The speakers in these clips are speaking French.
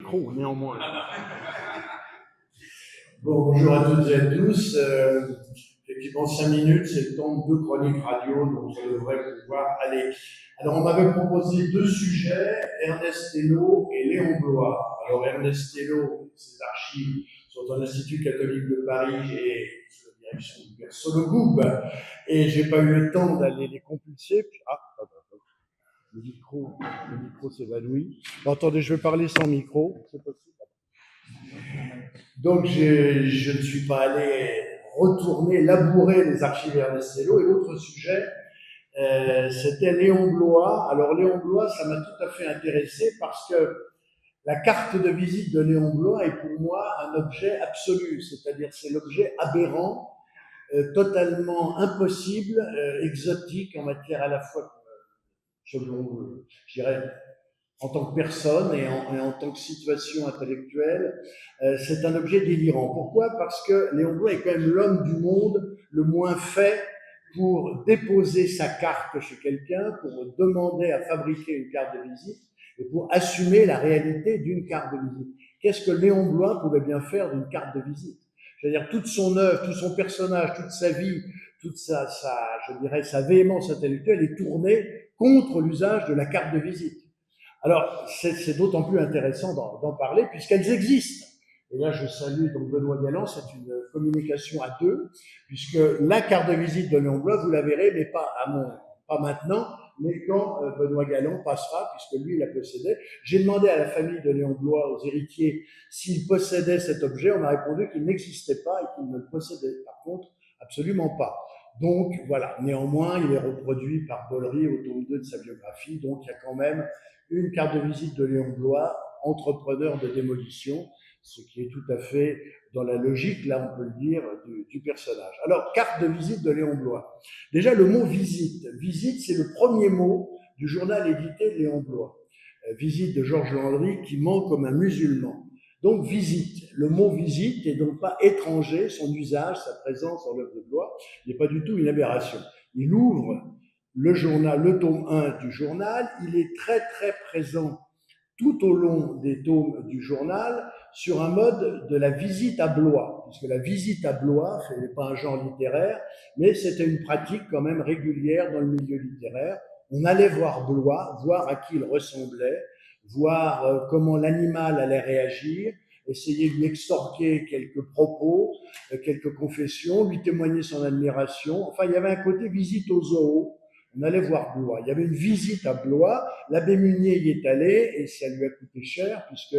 micro, néanmoins. Bon, bonjour à toutes et à tous. Effectivement, 5 minutes, c'est le temps de 2 chroniques radio, donc ça devrait pouvoir aller. Alors, on m'avait proposé 2 sujets, Ernest Hello et Léon Bloy. Alors, Ernest Hello, ses archives sont à l'Institut catholique de Paris et sous la direction du père Sologub. Et j'ai pas eu le temps d'aller les compulser. Le micro s'évanouit. Bon, attendez, je vais parler sans micro. C'est possible. Donc, je ne suis pas allé retourner, labourer les archives Ernest Hello. Et l'autre sujet, c'était Léon Bloy. Alors, Léon Bloy, ça m'a tout à fait intéressé parce que la carte de visite de Léon Bloy est pour moi un objet absolu, c'est-à-dire c'est l'objet aberrant, totalement impossible, exotique en matière à la fois, selon, je dirais, en tant que personne et en tant que situation intellectuelle, c'est un objet délirant. Pourquoi? Parce que Léon Bloy est quand même l'homme du monde le moins fait pour déposer sa carte chez quelqu'un, pour demander à fabriquer une carte de visite et pour assumer la réalité d'une carte de visite. Qu'est-ce que Léon Bloy pouvait bien faire d'une carte de visite? C'est-à-dire toute son œuvre, tout son personnage, toute sa vie, toute sa véhémence intellectuelle est tournée contre l'usage de la carte de visite. Alors, c'est d'autant plus intéressant d'en parler puisqu'elles existent. Et là, je salue donc Benoît Galland, c'est une communication à 2, puisque la carte de visite de Léon Bloy, vous la verrez, mais pas maintenant, mais quand Benoît Galland passera, puisque lui, il la possédait. J'ai demandé à la famille de Léon Bloy, aux héritiers, s'ils possédaient cet objet. On m'a répondu qu'il n'existait pas et qu'il ne le possédait, par contre, absolument pas. Donc, voilà. Néanmoins, il est reproduit par Bollery au tome 2 de sa biographie, donc il y a quand même une carte de visite de Léon Bloy, entrepreneur de démolition, ce qui est tout à fait dans la logique, là on peut le dire, du personnage. Alors, carte de visite de Léon Bloy. Déjà, le mot visite. Visite, c'est le premier mot du journal édité de Léon Bloy. Visite de Georges Landry qui ment comme un musulman. Donc, visite. Le mot visite n'est donc pas étranger, son usage, sa présence dans l'œuvre de Bloy n'est pas du tout une aberration. Il ouvre le journal, le tome 1 du journal, il est très très présent tout au long des tomes du journal sur un mode de la visite à Blois, puisque la visite à Blois, ce n'est pas un genre littéraire, mais c'était une pratique quand même régulière dans le milieu littéraire. On allait voir Blois, voir à qui il ressemblait, voir comment l'animal allait réagir, essayer de lui extorquer quelques propos, quelques confessions, lui témoigner son admiration. Enfin, il y avait un côté visite au zoo. On allait voir Blois. Il y avait une visite à Blois. L'abbé Munier y est allé et ça lui a coûté cher puisque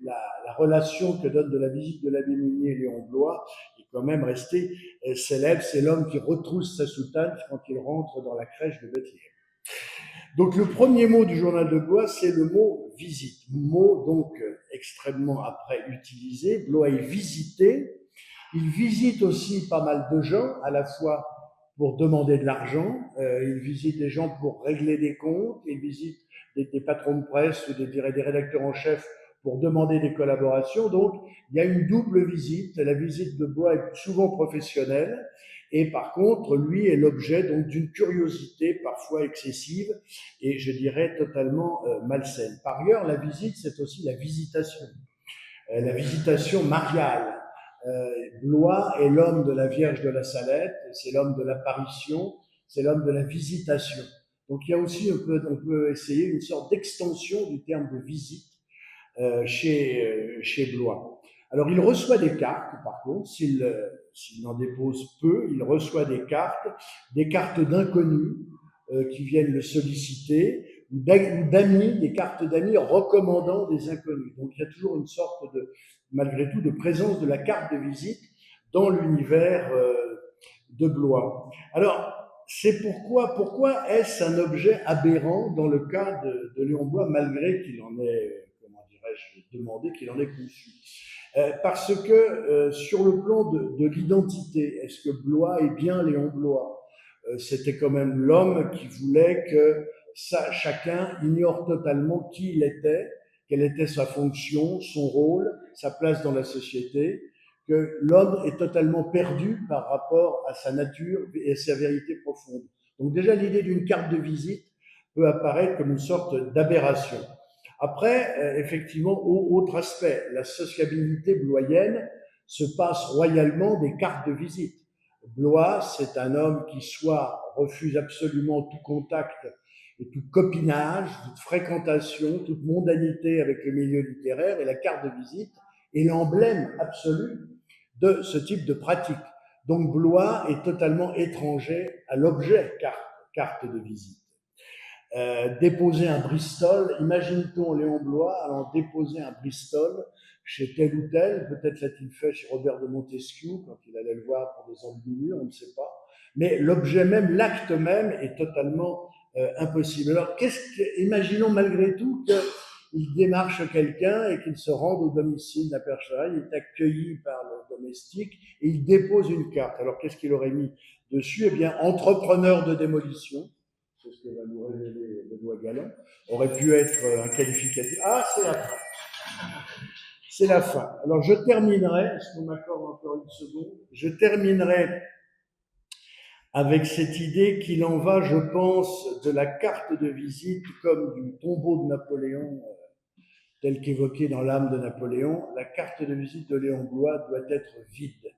la relation que donne de la visite de l'abbé Munier et Léon Blois est quand même restée célèbre. C'est l'homme qui retrousse sa soutane quand il rentre dans la crèche de Bethléem. Donc le premier mot du journal de Blois, c'est le mot visite. Mot donc extrêmement après utilisé. Blois est visité. Il visite aussi pas mal de gens, à la fois pour demander de l'argent, il visite des gens pour régler des comptes, il visite des patrons de presse ou des rédacteurs en chef pour demander des collaborations. Donc, il y a une double visite. La visite de Blois est souvent professionnelle et par contre, lui est l'objet donc d'une curiosité parfois excessive et je dirais totalement malsaine. Par ailleurs, la visite, c'est aussi la visitation mariale. Blois est l'homme de la Vierge de la Salette, c'est l'homme de l'apparition, c'est l'homme de la visitation. Donc il y a aussi, on peut essayer une sorte d'extension du terme de visite chez Blois. Alors il reçoit des cartes, par contre, s'il n'en dépose peu, il reçoit des cartes d'inconnus qui viennent le solliciter, ou d'amis, des cartes d'amis recommandant des inconnus. Donc il y a toujours une sorte de, malgré tout, de présence de la carte de visite dans l'univers de Blois. Alors, c'est pourquoi est-ce un objet aberrant dans le cas de Léon Blois, malgré qu'il en ait, comment dirais-je, demandé qu'il en ait conçu. Parce que sur le plan de l'identité, est-ce que Blois est bien Léon Blois? C'était quand même l'homme qui voulait que chacun ignore totalement qui il était, quelle était sa fonction, son rôle, sa place dans la société, que l'homme est totalement perdu par rapport à sa nature et à sa vérité profonde. Donc déjà, l'idée d'une carte de visite peut apparaître comme une sorte d'aberration. Après, effectivement, autre aspect, la sociabilité bloyenne se passe royalement des cartes de visite. Blois, c'est un homme qui soit refuse absolument tout contact et tout copinage, toute fréquentation, toute mondanité avec le milieu littéraire, et la carte de visite est l'emblème absolu de ce type de pratique. Donc Blois est totalement étranger à l'objet carte de visite. Déposer un Bristol, imagine-t-on Léon Blois allant déposer un Bristol chez tel ou tel, peut-être l'a-t-il fait chez Robert de Montesquieu quand il allait le voir pour des enluminures, on ne sait pas. Mais l'objet même, l'acte même est totalement impossible. Alors, imaginons malgré tout qu'il démarche quelqu'un et qu'il se rende au domicile de la personne, il est accueilli par le domestique et il dépose une carte. Alors, qu'est-ce qu'il aurait mis dessus? Eh bien, entrepreneur de démolition. C'est ce que va nous révéler Benoît Galland, aurait pu être un qualificatif. Ah, c'est la fin. C'est la fin. Alors, je terminerai, est-ce qu'on m'accorde encore une seconde? Je terminerai avec cette idée qu'il en va, je pense, de la carte de visite comme du tombeau de Napoléon, tel qu'évoqué dans l'âme de Napoléon. La carte de visite de Léon Blois doit être vide.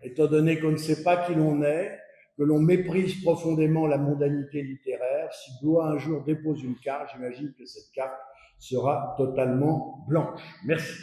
Étant donné qu'on ne sait pas qui l'on est, que l'on méprise profondément la mondanité littéraire, si Blois un jour dépose une carte, j'imagine que cette carte sera totalement blanche. Merci.